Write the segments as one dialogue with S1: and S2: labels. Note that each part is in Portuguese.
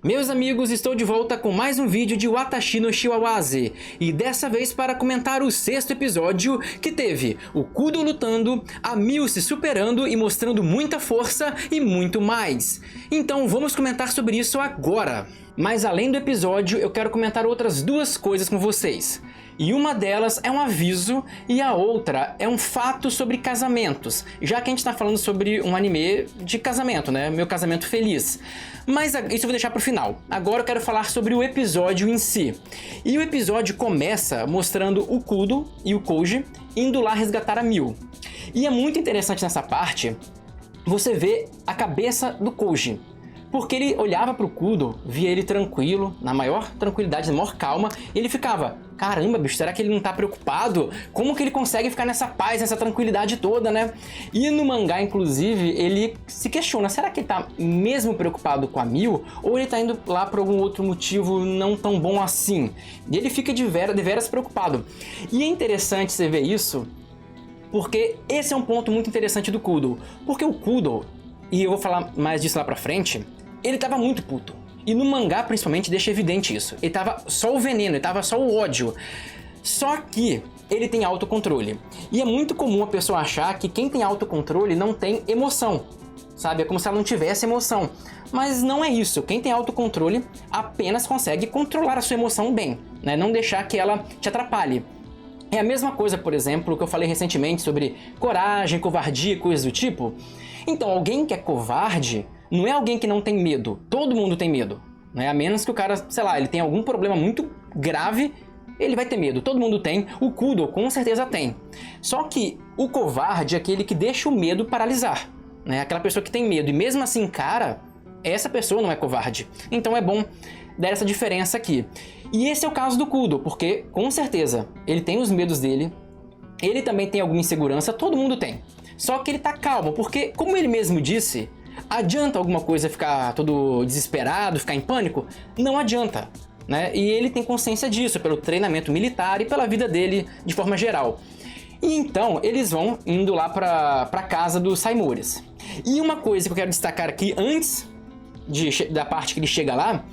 S1: Meus amigos, estou de volta com mais um vídeo de Watashi no Shiwawase, e dessa vez para comentar o sexto episódio, que teve o Kudo lutando, a Miu se superando e mostrando muita força e muito mais. Então vamos comentar sobre isso agora. Mas além do episódio, eu quero comentar outras duas coisas com vocês. E uma delas é um aviso e a outra é um fato sobre casamentos, já que a gente está falando sobre um anime de casamento, né? Meu casamento feliz. Mas isso eu vou deixar pro final. Agora eu quero falar sobre o episódio em si. E o episódio começa mostrando o Kudo e o Koji indo lá resgatar a Miu. E é muito interessante nessa parte você ver a cabeça do Koji. Porque ele olhava pro Kudo, via ele tranquilo, na maior tranquilidade, na maior calma, e ele ficava, caramba, bicho, será que ele não tá preocupado? Como que ele consegue ficar nessa paz, nessa tranquilidade toda, né? E no mangá, inclusive, ele se questiona, será que ele tá mesmo preocupado com a Miu? Ou ele tá indo lá por algum outro motivo não tão bom assim? E ele fica de veras preocupado. E é interessante você ver isso, porque esse é um ponto muito interessante do Kudo. Porque o Kudo, e eu vou falar mais disso lá pra frente, ele tava muito puto. E no mangá, principalmente, deixa evidente isso. Ele tava só o veneno, ele tava só o ódio. Só que ele tem autocontrole. E é muito comum a pessoa achar que quem tem autocontrole não tem emoção. Sabe? É como se ela não tivesse emoção. Mas não é isso. Quem tem autocontrole apenas consegue controlar a sua emoção bem, né? Não deixar que ela te atrapalhe. É a mesma coisa, por exemplo, que eu falei recentemente sobre coragem, covardia e coisas do tipo. Então, alguém que é covarde não é alguém que não tem medo. Todo mundo tem medo, né? A menos que o cara, sei lá, ele tenha algum problema muito grave, ele vai ter medo. Todo mundo tem. O Kudo com certeza tem. Só que o covarde é aquele que deixa o medo paralisar, né? Aquela pessoa que tem medo e mesmo assim, cara, essa pessoa não é covarde. Então é bom dar essa diferença aqui. E esse é o caso do Kudo, porque com certeza ele tem os medos dele, ele também tem alguma insegurança, todo mundo tem. Só que ele tá calmo, porque como ele mesmo disse, adianta alguma coisa ficar todo desesperado, ficar em pânico? Não adianta, né? E ele tem consciência disso, pelo treinamento militar e pela vida dele de forma geral. E então eles vão indo lá pra casa dos Saimores. E uma coisa que eu quero destacar aqui, antes da parte que ele chega lá,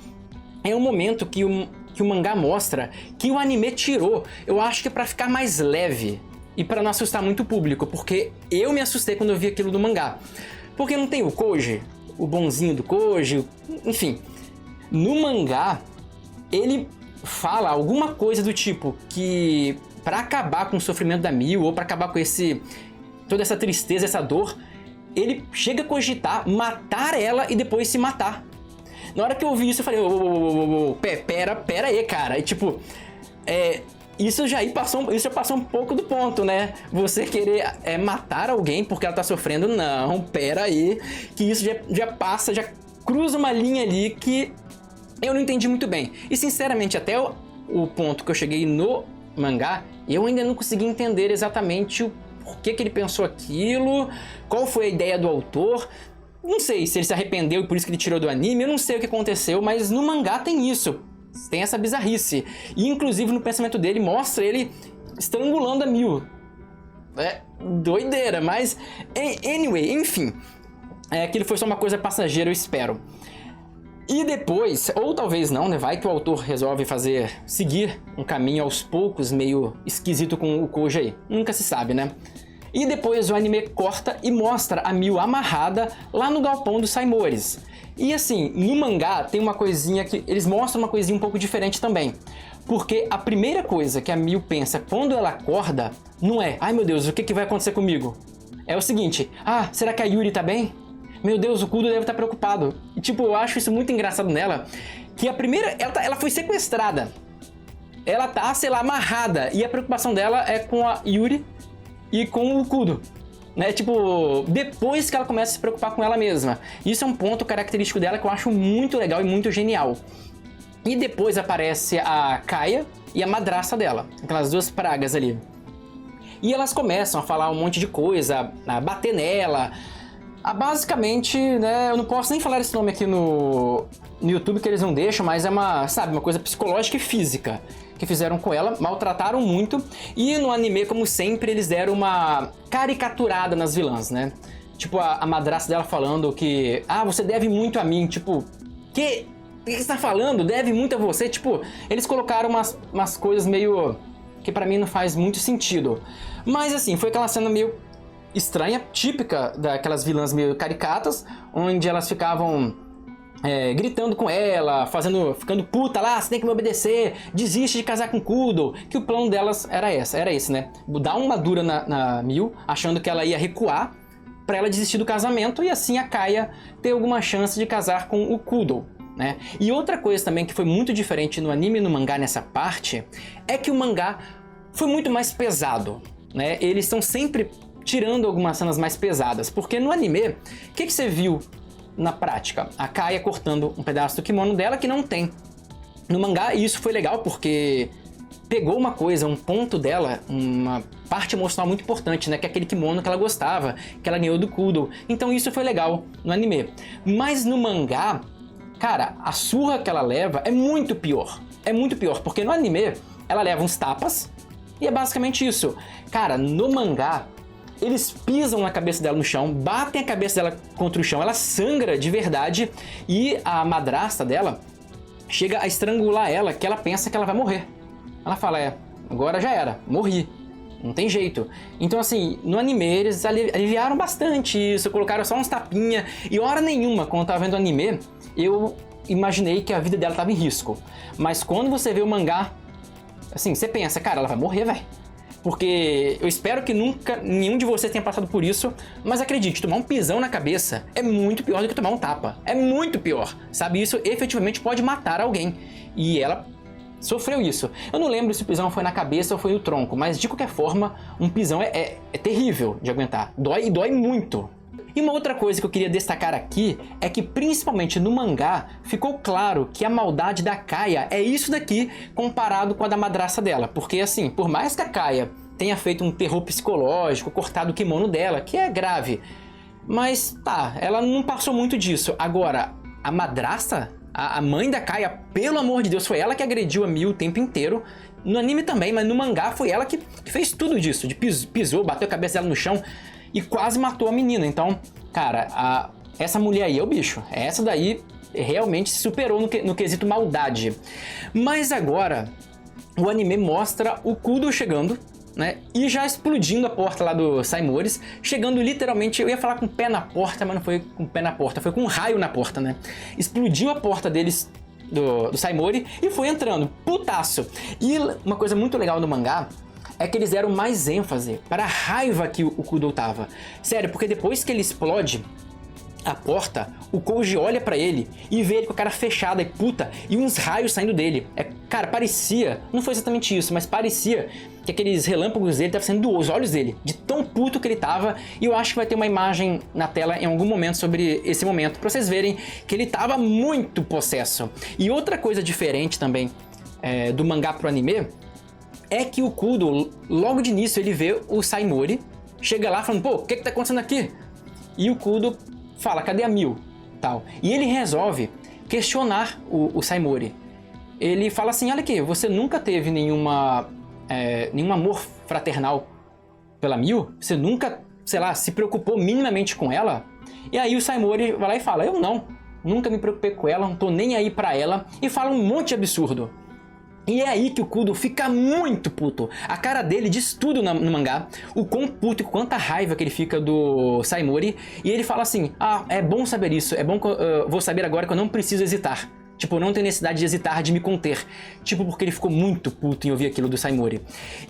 S1: é um momento que o mangá mostra que o anime tirou, eu acho que pra ficar mais leve e pra não assustar muito o público, porque eu me assustei quando eu vi aquilo no mangá. Porque não tem o Koji, o bonzinho do Koji, enfim. No mangá, ele fala alguma coisa do tipo que pra acabar com o sofrimento da Miu, ou pra acabar com toda essa tristeza, essa dor, ele chega a cogitar matar ela e depois se matar. Na hora que eu ouvi isso, eu falei, pera aí, cara. E tipo, isso já passou um pouco do ponto, né? Você querer matar alguém porque ela tá sofrendo, não, pera aí. Que isso já cruza uma linha ali que eu não entendi muito bem. E sinceramente, até o ponto que eu cheguei no mangá, eu ainda não consegui entender exatamente o porquê que ele pensou aquilo, qual foi a ideia do autor. Não sei se ele se arrependeu e por isso que ele tirou do anime, eu não sei o que aconteceu, mas no mangá tem isso. Tem essa bizarrice. E inclusive no pensamento dele mostra ele estrangulando a Miu. É doideira, mas anyway, enfim. Aquilo foi só uma coisa passageira, eu espero. E depois, ou talvez não, né? Vai que o autor resolve seguir um caminho aos poucos, meio esquisito com o Koji aí. Nunca se sabe, né? E depois o anime corta e mostra a Miu amarrada lá no galpão dos Saimores. E assim, no mangá tem uma coisinha que eles mostram uma coisinha um pouco diferente também. Porque a primeira coisa que a Miu pensa quando ela acorda não é, ai meu Deus, o que vai acontecer comigo? É o seguinte, será que a Yuri tá bem? Meu Deus, o Kudo deve estar preocupado. E tipo, eu acho isso muito engraçado nela, que a primeira, ela foi sequestrada. Ela tá, sei lá, amarrada. E a preocupação dela é com a Yuri e com o Kudo, né? Tipo, depois que ela começa a se preocupar com ela mesma. Isso é um ponto característico dela que eu acho muito legal e muito genial. E depois aparece a Kaia e a madrasta dela, aquelas duas pragas ali. E elas começam a falar um monte de coisa, a bater nela. Basicamente, né, eu não posso nem falar esse nome aqui no YouTube que eles não deixam, mas é uma coisa psicológica e física que fizeram com ela, maltrataram muito, e no anime, como sempre, eles deram uma caricaturada nas vilãs, né? Tipo, a madrasta dela falando que, você deve muito a mim, tipo, que que você tá falando? Deve muito a você. Tipo, eles colocaram umas coisas meio... que pra mim não faz muito sentido. Mas assim, foi aquela cena meio estranha, típica daquelas vilãs meio caricatas, onde elas ficavam gritando com ela, ficando puta lá, você tem que me obedecer, desiste de casar com Kudo, que o plano delas era esse, né? Dar uma dura na Mil, achando que ela ia recuar pra ela desistir do casamento e assim a Kaia ter alguma chance de casar com o Kudo, né? E outra coisa também que foi muito diferente no anime e no mangá nessa parte, é que o mangá foi muito mais pesado, né? Eles estão sempre tirando algumas cenas mais pesadas, porque no anime, o que você viu na prática? A Kaia cortando um pedaço do kimono dela que não tem no mangá, e isso foi legal porque pegou uma coisa, um ponto dela, uma parte emocional muito importante, né? Que é aquele kimono que ela gostava, que ela ganhou do Kudo. Então isso foi legal no anime. Mas no mangá, cara, a surra que ela leva é muito pior. É muito pior, porque no anime ela leva uns tapas e é basicamente isso. Cara, no mangá, eles pisam na cabeça dela no chão, batem a cabeça dela contra o chão, ela sangra de verdade e a madrasta dela chega a estrangular ela, que ela pensa que ela vai morrer. Ela fala, agora já era, morri. Não tem jeito. Então assim, no anime eles aliviaram bastante isso, colocaram só uns tapinha, e hora nenhuma, quando eu tava vendo o anime, eu imaginei que a vida dela tava em risco. Mas quando você vê o mangá, assim, você pensa, cara, ela vai morrer, velho. Porque eu espero que nunca nenhum de vocês tenha passado por isso, mas acredite, tomar um pisão na cabeça é muito pior do que tomar um tapa. É muito pior, sabe? Isso efetivamente pode matar alguém. E ela sofreu isso. Eu não lembro se o pisão foi na cabeça ou foi no tronco, mas de qualquer forma, um pisão é terrível de aguentar. Dói e dói muito. E uma outra coisa que eu queria destacar aqui é que, principalmente no mangá, ficou claro que a maldade da Kaia é isso daqui comparado com a da madrasta dela. Porque assim, por mais que a Kaia tenha feito um terror psicológico, cortado o kimono dela, que é grave, mas tá, ela não passou muito disso. Agora, a madrasta, a mãe da Kaia, pelo amor de Deus, foi ela que agrediu a Mil o tempo inteiro. No anime também, mas no mangá foi ela que fez tudo disso, de pisou, bateu a cabeça dela no chão e quase matou a menina. Então, cara, essa mulher aí é o bicho. Essa daí realmente se superou no quesito maldade. Mas agora, o anime mostra o Kudo chegando, né? E já explodindo a porta lá do Saimores. Chegando literalmente, eu ia falar com o pé na porta, mas não foi com o pé na porta, foi com um raio na porta, né? Explodiu a porta deles, do Saimori, e foi entrando, putaço. E uma coisa muito legal no mangá é que eles deram mais ênfase para a raiva que o Kudo tava. Sério, porque depois que ele explode a porta, o Koji olha pra ele e vê ele com a cara fechada e puta, e uns raios saindo dele. Cara, parecia, não foi exatamente isso, mas parecia que aqueles relâmpagos dele estavam saindo dos olhos dele, de tão puto que ele tava, e eu acho que vai ter uma imagem na tela em algum momento sobre esse momento, pra vocês verem que ele tava muito possesso. E outra coisa diferente também do mangá pro anime é que o Kudo, logo de início, ele vê o Saimori, chega lá falando, pô, o que tá acontecendo aqui? E o Kudo fala, cadê a Mil? Tal. E ele resolve questionar o Saimori. Ele fala assim, olha aqui, você nunca teve nenhum amor fraternal pela Mil? Você nunca, sei lá, se preocupou minimamente com ela? E aí o Saimori vai lá e fala, eu não, nunca me preocupei com ela, não tô nem aí pra ela, e fala um monte de absurdo. E é aí que o Kudo fica muito puto. A cara dele diz tudo no mangá, o quão puto e quanta raiva que ele fica do Saimori. E ele fala assim, é bom saber isso, é bom que eu vou saber agora que eu não preciso hesitar. Tipo, eu não tenho necessidade de hesitar, de me conter. Tipo, porque ele ficou muito puto em ouvir aquilo do Saimori.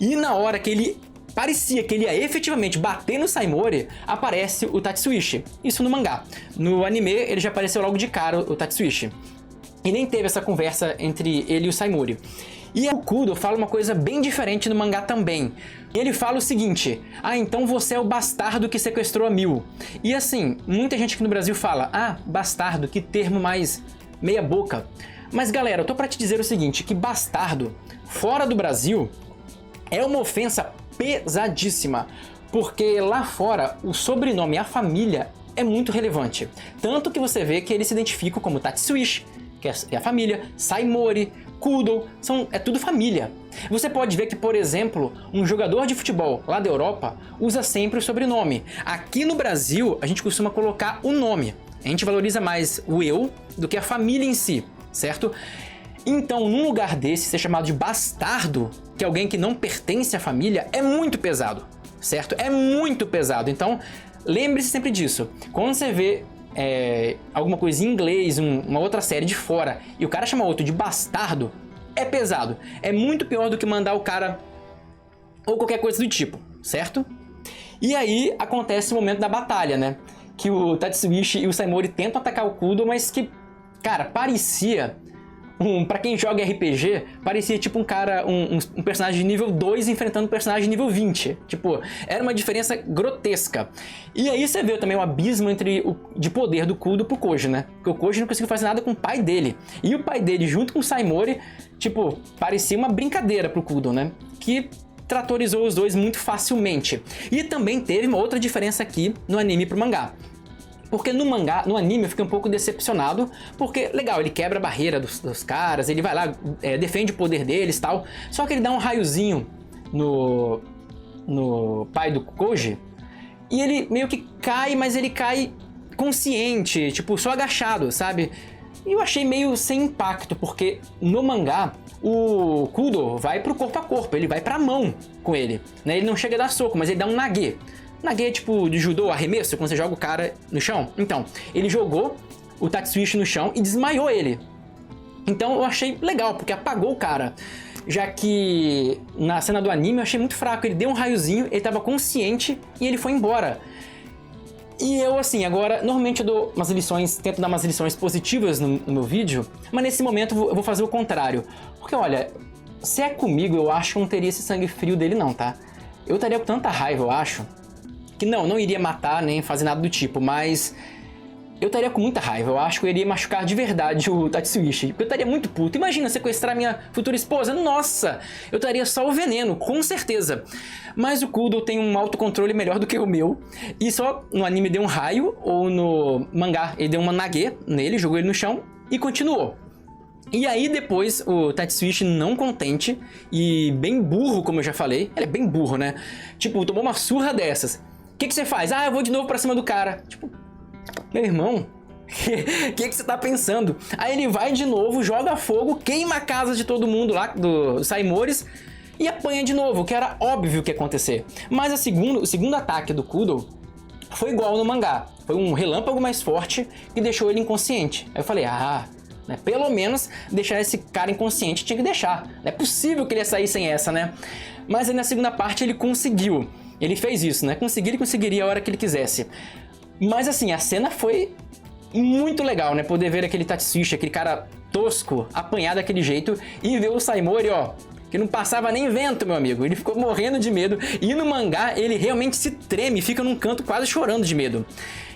S1: E na hora que ele parecia que ele ia efetivamente bater no Saimori, aparece o Tatsuishi. Isso no mangá. No anime, ele já apareceu logo de cara, o Tatsuishi. E nem teve essa conversa entre ele e o Saimori. E o Kudo fala uma coisa bem diferente no mangá também. E ele fala o seguinte, então você é o bastardo que sequestrou a Mil. E assim, muita gente aqui no Brasil fala, bastardo, que termo mais meia boca. Mas galera, eu tô pra te dizer o seguinte, que bastardo, fora do Brasil, é uma ofensa pesadíssima. Porque lá fora, o sobrenome, a família, é muito relevante. Tanto que você vê que eles se identificam como Tatsuishi, que é a família, Saimori, Kudo, é tudo família. Você pode ver que, por exemplo, um jogador de futebol lá da Europa usa sempre o sobrenome. Aqui no Brasil, a gente costuma colocar o nome. A gente valoriza mais o eu do que a família em si. certo? Então, num lugar desse, ser chamado de bastardo, que é alguém que não pertence à família, é muito pesado, certo? É muito pesado. Então, lembre-se sempre disso. Quando você vê alguma coisa em inglês, uma outra série de fora, e o cara chama outro de bastardo, é pesado. É muito pior do que mandar o cara ou qualquer coisa do tipo, certo? E aí acontece o momento da batalha, né? Que o Tatsuishi e o Saimori tentam atacar o Kudo, mas que, cara, parecia... pra quem joga RPG, parecia tipo um cara, um personagem de nível 2 enfrentando um personagem de nível 20. Tipo, era uma diferença grotesca. E aí você vê também o abismo de poder do Kudo pro Koji, né? Porque o Koji não conseguiu fazer nada com o pai dele. E o pai dele, junto com o Saimori, tipo, parecia uma brincadeira pro Kudo, né? Que tratorizou os dois muito facilmente. E também teve uma outra diferença aqui no anime pro mangá. Porque no anime eu fiquei um pouco decepcionado, porque, legal, ele quebra a barreira dos caras, ele vai lá, defende o poder deles e tal, só que ele dá um raiozinho no pai do Koji, e ele meio que cai, mas ele cai consciente, tipo, só agachado, sabe? E eu achei meio sem impacto, porque no mangá, o Kudo vai pro corpo a corpo, ele vai pra mão com ele, né? Ele não chega a dar soco, mas ele dá um nage. Nage é tipo de judô, arremesso, quando você joga o cara no chão. Então, ele jogou o Tatsuishi no chão e desmaiou ele. Então eu achei legal, porque apagou o cara. Já que na cena do anime eu achei muito fraco. Ele deu um raiozinho, ele tava consciente e ele foi embora. E eu, assim, agora, normalmente eu dou umas lições, tento dar umas lições positivas no meu vídeo, mas nesse momento eu vou fazer o contrário. Porque, olha, se é comigo, eu acho que não teria esse sangue frio dele não, tá? Eu estaria com tanta raiva, eu acho, que não iria matar nem fazer nada do tipo, mas eu estaria com muita raiva. Eu acho que eu iria machucar de verdade o Tatsuishi, porque eu estaria muito puto. Imagina sequestrar minha futura esposa, nossa, eu estaria só o veneno, com certeza. Mas o Kudo tem um autocontrole melhor do que o meu, e só no anime deu um raio, ou no mangá ele deu uma nage nele, jogou ele no chão e continuou. E aí depois o Tatsuishi, não contente e bem burro, como eu já falei, ele é bem burro, né? Tipo, tomou uma surra dessas. O que você faz? Ah, eu vou de novo pra cima do cara. Tipo, meu irmão, o que você tá pensando? Aí ele vai de novo, joga fogo, queima a casa de todo mundo lá, dos Saimoris, e apanha de novo, que era óbvio que ia acontecer. Mas o segundo ataque do Kudo foi igual no mangá. Foi um relâmpago mais forte que deixou ele inconsciente. Aí eu falei, né, pelo menos deixar esse cara inconsciente tinha que deixar. Não é possível que ele ia sair sem essa, né? Mas aí na segunda parte ele conseguiu. Ele fez isso, né? Ele conseguiria a hora que ele quisesse. Mas assim, a cena foi muito legal, né? Poder ver aquele Tatsuishi, aquele cara tosco, apanhar daquele jeito, e ver o Saimori, ó, que não passava nem vento, meu amigo. Ele ficou morrendo de medo. E no mangá, ele realmente se treme, fica num canto quase chorando de medo.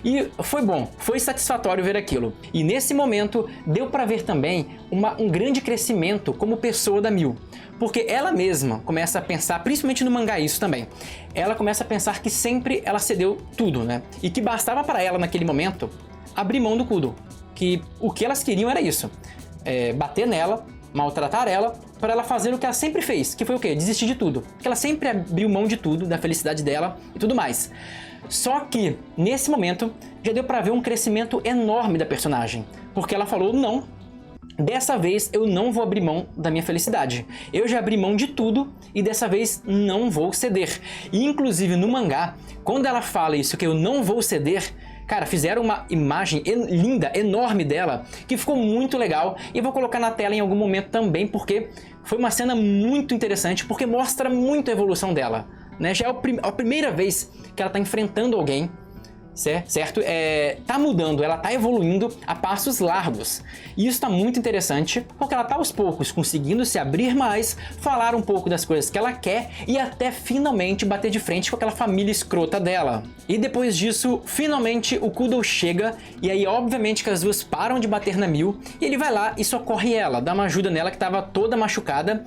S1: E foi bom, foi satisfatório ver aquilo. E nesse momento, deu pra ver também um grande crescimento como pessoa da Miu. Porque ela mesma começa a pensar, principalmente no mangá isso também, ela começa a pensar que sempre ela cedeu tudo, né? E que bastava para ela, naquele momento, abrir mão do Kudo. Que o que elas queriam era isso. Bater nela, maltratar ela, para ela fazer o que ela sempre fez, que foi o quê? Desistir de tudo. Que ela sempre abriu mão de tudo, da felicidade dela e tudo mais. Só que, nesse momento, já deu pra ver um crescimento enorme da personagem. Porque ela falou, não, dessa vez eu não vou abrir mão da minha felicidade. Eu já abri mão de tudo e dessa vez não vou ceder. E inclusive no mangá, quando ela fala isso, que eu não vou ceder, cara, fizeram uma imagem linda, enorme dela, que ficou muito legal. E eu vou colocar na tela em algum momento também, porque foi uma cena muito interessante, porque mostra muito a evolução dela, né? Já é a primeira vez que ela tá enfrentando alguém, certo? Tá mudando, ela tá evoluindo a passos largos. E isso tá muito interessante, porque ela tá aos poucos conseguindo se abrir mais, falar um pouco das coisas que ela quer e até finalmente bater de frente com aquela família escrota dela. E depois disso, finalmente o Kudo chega, e aí obviamente que as duas param de bater na Miu, e ele vai lá e socorre ela, dá uma ajuda nela que tava toda machucada.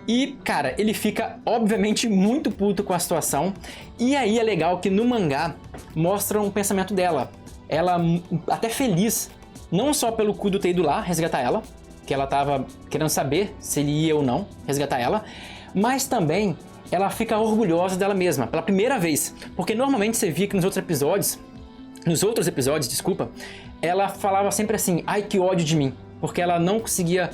S1: E, cara, ele fica, obviamente, muito puto com a situação. E aí é legal que no mangá mostra um pensamento dela. Ela até feliz, não só pelo Kudo ter ido lá resgatar ela, que ela tava querendo saber se ele ia ou não resgatar ela, mas também ela fica orgulhosa dela mesma, pela primeira vez. Porque normalmente você via que nos outros episódios, ela falava sempre assim, ai que ódio de mim. porque ela não conseguia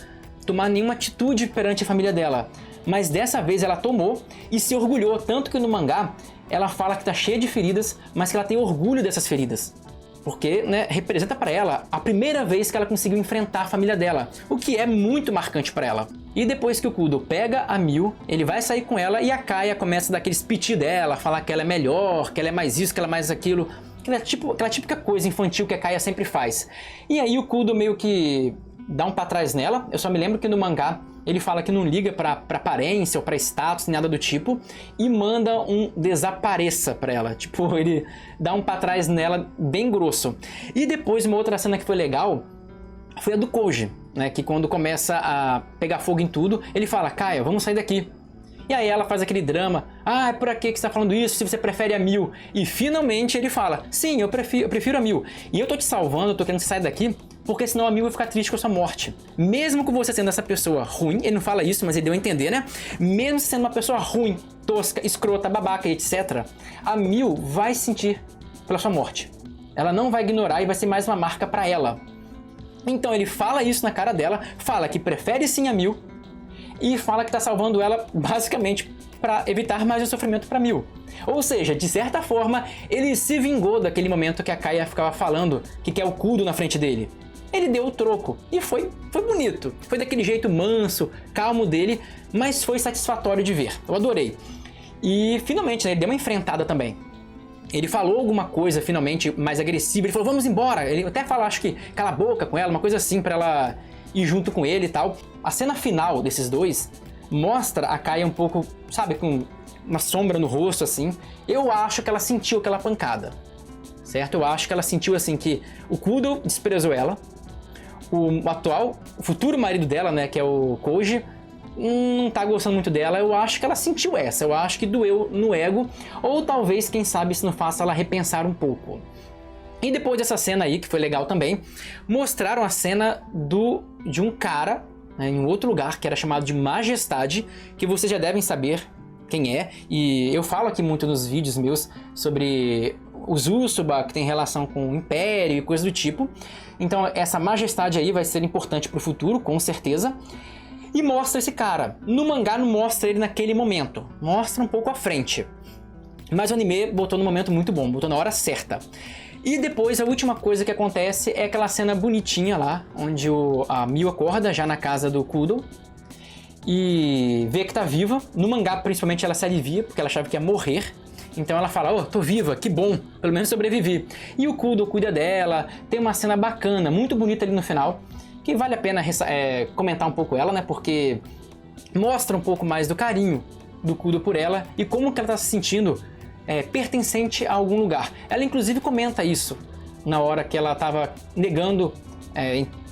S1: tomar nenhuma atitude perante a família dela. Mas dessa vez ela tomou e se orgulhou, tanto que no mangá ela fala que tá cheia de feridas, mas que ela tem orgulho dessas feridas. Porque, né, representa para ela a primeira vez que ela conseguiu enfrentar a família dela, o que é muito marcante para ela. E depois que o Kudo pega a Mil, ele vai sair com ela e a Kaia começa a dar aqueles piti dela, falar que ela é melhor, que ela é mais isso, que ela é mais aquilo. Aquela típica coisa infantil que a Kaia sempre faz. E aí o Kudo meio que dá um pra trás nela. Eu só me lembro que no mangá ele fala que não liga pra aparência ou pra status, nada do tipo, e manda um desapareça pra ela. Tipo, ele dá um pra trás nela bem grosso. E depois uma outra cena que foi legal foi a do Koji, né? Que quando começa a pegar fogo em tudo, ele fala: Kaia, vamos sair daqui. E aí ela faz aquele drama: ah, é por aqui que você tá falando isso, se você prefere a Mil. E finalmente ele fala: sim, eu prefiro a Mil. E eu tô te salvando, eu tô querendo que você saia daqui, porque senão a Mil vai ficar triste com a sua morte. Mesmo com você sendo essa pessoa ruim, ele não fala isso, mas ele deu a entender, né? Mesmo sendo uma pessoa ruim, tosca, escrota, babaca, etc., a Mil vai sentir pela sua morte. Ela não vai ignorar e vai ser mais uma marca pra ela. Então ele fala isso na cara dela, fala que prefere sim a Mil, e fala que tá salvando ela basicamente para evitar mais o sofrimento para Mil. Ou seja, de certa forma, ele se vingou daquele momento que a Kaia ficava falando que quer o Kudo na frente dele. Ele deu o troco e foi bonito. Foi daquele jeito manso, calmo dele, mas foi satisfatório de ver. Eu adorei. E finalmente, né, ele deu uma enfrentada também. Ele falou alguma coisa finalmente mais agressiva, ele falou: vamos embora. Ele até fala, acho que cala a boca com ela, uma coisa assim para ela ir junto com ele e tal. A cena final desses dois mostra a Kaia um pouco, sabe, com uma sombra no rosto, assim. Eu acho que ela sentiu aquela pancada, certo? Eu acho que ela sentiu, assim, que o Kudo desprezou ela, o futuro marido dela, né, que é o Koji, não tá gostando muito dela. Eu acho que ela sentiu essa, eu acho que doeu no ego, ou talvez, quem sabe, isso não faça ela repensar um pouco. E depois dessa cena aí, que foi legal também, mostraram a cena de um cara, né, em um outro lugar, que era chamado de Majestade, que vocês já devem saber quem é. E eu falo aqui muito nos vídeos meus sobre os Usuba, que tem relação com o Império e coisa do tipo. Então essa Majestade aí vai ser importante pro futuro, com certeza. E mostra esse cara. No mangá não mostra ele naquele momento, mostra um pouco à frente. Mas o anime botou no momento muito bom, botou na hora certa. E depois a última coisa que acontece é aquela cena bonitinha lá, onde a Mil acorda já na casa do Kudo e vê que tá viva. No mangá, principalmente, ela se alivia, porque ela achava que ia morrer. Então ela fala: oh, tô viva, que bom, pelo menos sobrevivi. E o Kudo cuida dela, tem uma cena bacana, muito bonita ali no final, que vale a pena comentar um pouco ela, né? Porque mostra um pouco mais do carinho do Kudo por ela e como que ela tá se sentindo pertencente a algum lugar. Ela inclusive comenta isso na hora que ela estava negando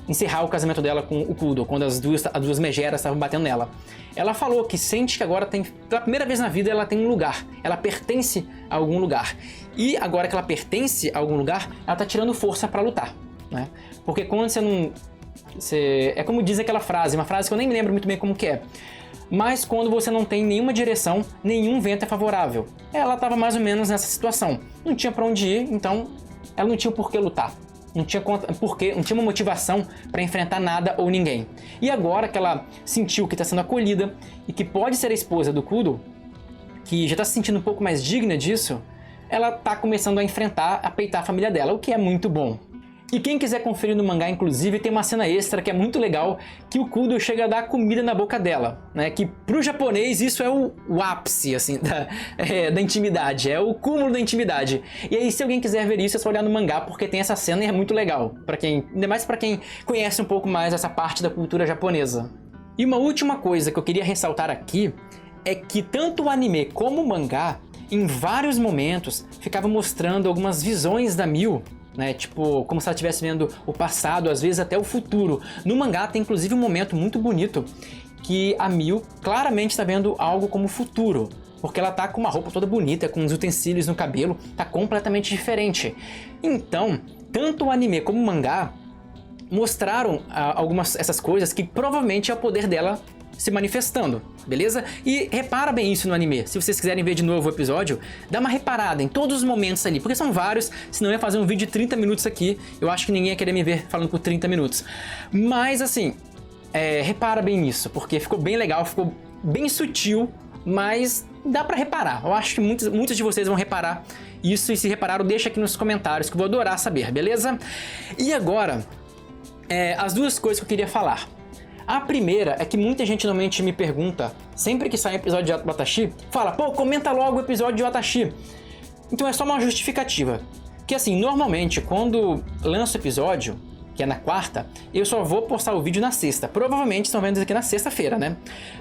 S1: encerrar o casamento dela com o Kudo, quando as duas megeras estavam batendo nela. Ela falou que sente que agora tem, pela primeira vez na vida, ela tem um lugar, ela pertence a algum lugar. E agora que ela pertence a algum lugar, ela tá tirando força para lutar, né? Porque quando você não... é como diz aquela frase, uma frase que eu nem me lembro muito bem como que é. Mas quando você não tem nenhuma direção, nenhum vento é favorável. Ela estava mais ou menos nessa situação. Não tinha para onde ir, então ela não tinha por que lutar. Não tinha uma motivação para enfrentar nada ou ninguém. E agora que ela sentiu que está sendo acolhida e que pode ser a esposa do Kudo, que já está se sentindo um pouco mais digna disso, ela está começando a enfrentar, a peitar a família dela, o que é muito bom. E quem quiser conferir no mangá, inclusive, tem uma cena extra que é muito legal, que o Kudo chega a dar comida na boca dela, né? Que pro japonês isso é o ápice, assim, da intimidade, é o cúmulo da intimidade. E aí, se alguém quiser ver isso, é só olhar no mangá, porque tem essa cena e é muito legal, ainda mais pra quem conhece um pouco mais essa parte da cultura japonesa. E uma última coisa que eu queria ressaltar aqui é que tanto o anime como o mangá, em vários momentos, ficava mostrando algumas visões da Mil, né? Tipo, como se ela estivesse vendo o passado, às vezes até o futuro. No mangá tem inclusive um momento muito bonito que a Mil claramente está vendo algo como futuro, porque ela tá com uma roupa toda bonita, com os utensílios no cabelo, tá completamente diferente. Então, tanto o anime como o mangá mostraram essas coisas que provavelmente é o poder dela se manifestando, beleza? E repara bem isso no anime. Se vocês quiserem ver de novo o episódio, dá uma reparada em todos os momentos ali, porque são vários, senão eu ia fazer um vídeo de 30 minutos aqui, eu acho que ninguém ia querer me ver falando por 30 minutos. Mas assim, repara bem nisso, porque ficou bem legal, ficou bem sutil, mas dá pra reparar. Eu acho que muitos de vocês vão reparar isso, e se repararam, deixa aqui nos comentários que eu vou adorar saber, beleza? E agora, as duas coisas que eu queria falar. A primeira é que muita gente normalmente me pergunta, sempre que sai um episódio de Watashi, fala, pô, comenta logo o episódio de Watashi. Então é só uma justificativa. Que assim, normalmente, quando lanço o episódio, que é na quarta, eu só vou postar o vídeo na sexta. Provavelmente estão vendo isso aqui na sexta-feira, né?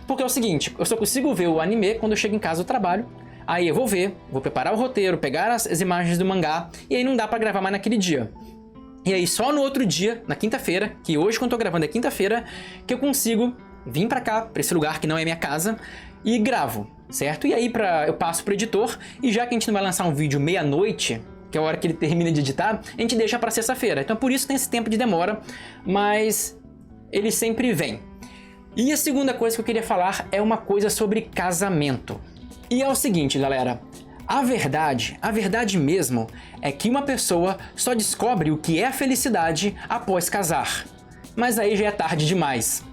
S1: Porque é o seguinte, eu só consigo ver o anime quando eu chego em casa do trabalho. Aí eu vou ver, vou preparar o roteiro, pegar as imagens do mangá, e aí não dá pra gravar mais naquele dia. E aí só no outro dia, na quinta-feira, que hoje quando eu tô gravando é quinta-feira, que eu consigo vir pra cá, pra esse lugar que não é minha casa, e gravo, certo? E aí eu passo pro editor, e já que a gente não vai lançar um vídeo meia-noite, que é a hora que ele termina de editar, a gente deixa pra sexta-feira. Então por isso tem esse tempo de demora, mas ele sempre vem. E a segunda coisa que eu queria falar é uma coisa sobre casamento. E é o seguinte, galera, a verdade mesmo, é que uma pessoa só descobre o que é a felicidade após casar. Mas aí já é tarde demais.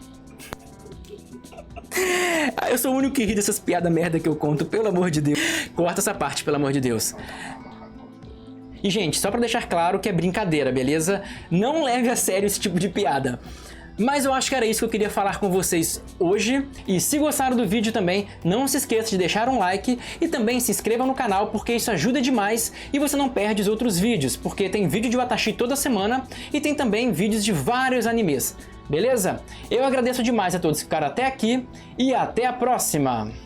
S1: Eu sou o único que ri dessas piadas merda que eu conto, pelo amor de Deus. Corta essa parte, pelo amor de Deus. E, gente, só pra deixar claro que é brincadeira, beleza? Não leve a sério esse tipo de piada. Mas eu acho que era isso que eu queria falar com vocês hoje. E se gostaram do vídeo também, não se esqueça de deixar um like e também se inscreva no canal, porque isso ajuda demais e você não perde os outros vídeos, porque tem vídeo de Watashi toda semana e tem também vídeos de vários animes, beleza? Eu agradeço demais a todos que ficaram até aqui e até a próxima!